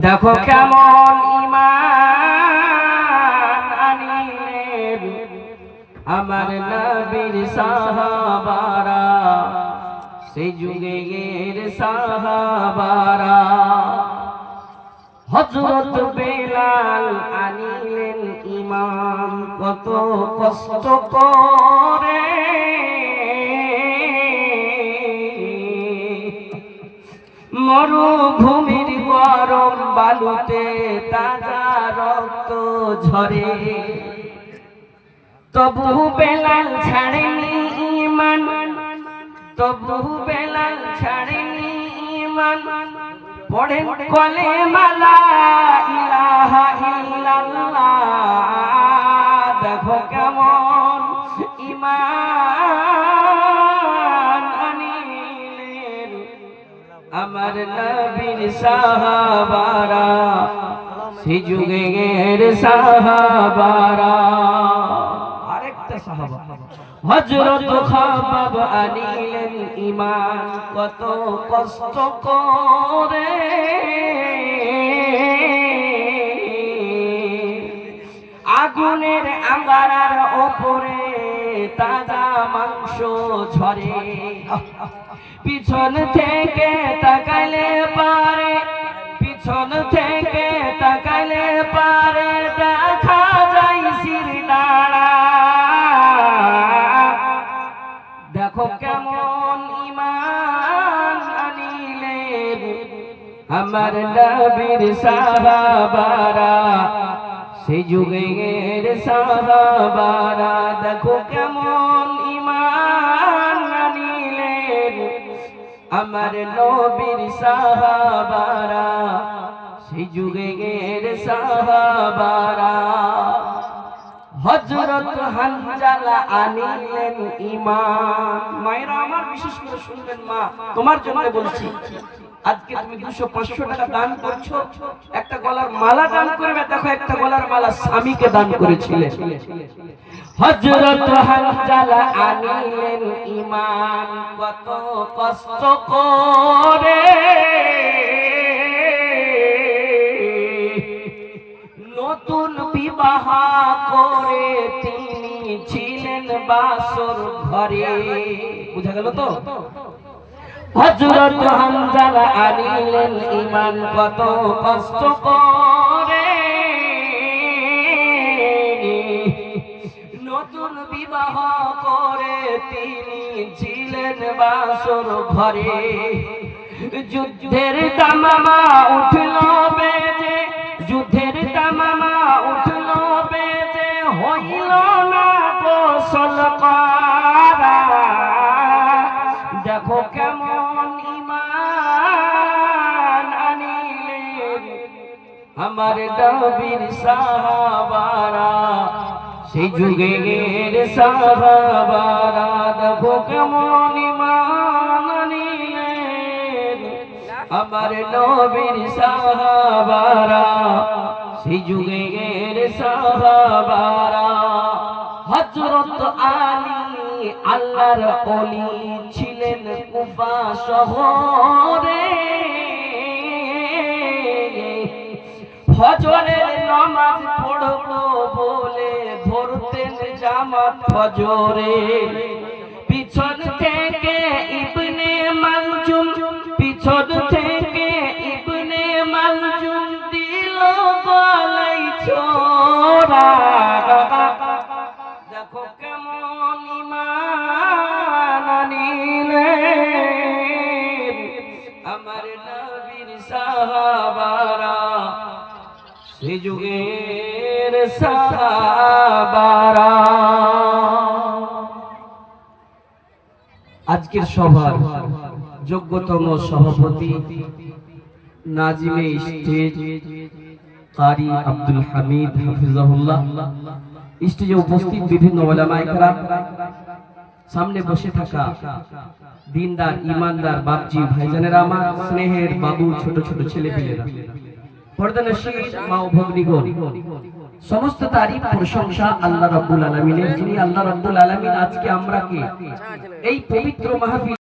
দেখো কেমন ঈমান আনিলেন আমার নবীর সাহাবারা, সেই যুগের সাহাবারা। হযরত বেলাল আনিলেন ঈমান কত কষ্ট করে, মরুভূমির গরম বালুতে তাজা রক্ত ঝরে, তবু বেলাল ছাড়েনি ঈমান, তবু বেলাল ছাড়েনি ঈমান। পড়েন কলেমা লা ইলাহা ইল্লাল্লাহ। দেখো কেমন ঈমান আনিলেন আমার নবীর সাহাবারা, সেই যুগের সাহাবারা। আরেকটা সাহাবা হযরত খাবাব আনিলেন ঈমান কত কষ্ট করে, আগুনের আঙ্গারার ওপরে তাজা মাংস ঝরে, পিছন থেকে তাকাইলে পারে, পিছন থেকে তাকাইলে পারে দেখা যায় শিরদাঁড়া। দেখো কেমন ঈমান আনিলেন আমার নবীর সাহাবারা, সেই যুগের সাহাবারা। দেখো কেমন ঈমান আনিলেন আমার নবীর সাহাবারা, সেই যুগের সাহাবারা। হযরত হানজালা আনিলেন ঈমান। মায়েরা আমার বিশেষ করে শুনবেন মা, তোমার জন্য বলছি, আজকে তুমি 200-500 টাকা দান করছো, একটা গলার মালা দান করবে। দেখো একটা গলার মালা স্বামীকে দান করেছিলেন। হযরত হানজালা আনিলেন ঈমান কত কষ্ট করে, নতুন বিবাহ করে তিনি ছিলেন বাসর ঘরে। বুঝা গেল তো? হযরত হানজালা আনিলেন ঈমান কত কষ্ট করে, নতুন বিবাহ করে তিনি ছিলেন বাসর ঘরে। যুদ্ধের তামামা উঠল বেজে, যুদ্ধের তামামা উঠল বেজে, হইল না গোসল করা। দেখো কেমন ঈমান আনিলেন আমার নবীর সাহাবারা, সেই যুগের সাহাবারা। দেখো কেমন ঈমান আনিলেন আমার নবীর সাহাবারা, সেই যুগের সাহাবারা। হযরত আলী আল্লাহর ওলি ছিলেন কুফা শহরে, ফজরের নামাজ পড়বো বলে ধরতেন জামাত ফজরে। পিছন থেকে ইবনে মালজুম, পিছন থেকে ইবনে মালজুম দিল গলায় ছোরা। দেখো কেমন ঈমান আনিলেন আমার নবীর সাহাবারা, সেই যুগের সাহাবারা। আজকের সভার যোগ্যতম সভাপতি নাজিমে স্টেজ কারি আব্দুল হামিদ হাফিজাহুল্লাহ, স্টেজে উপস্থিত বিভিন্ন উলামায়ে কেরাম, সামনে বসে থাকা দিনদার ইমানদার বাপজি ভাইজানেরা, আমার স্নেহের বাবু ছোট ছোট ছেলেপিলেরা, পর্দানশীল মা ও ভগ্নীগণ, সমস্ত তারিফ প্রশংসা আল্লাহ রাব্বুল আলামিনের, যিনি আল্লাহ রাব্বুল আলামিন আজকে আমরাকে এই পবিত্র মাহফিল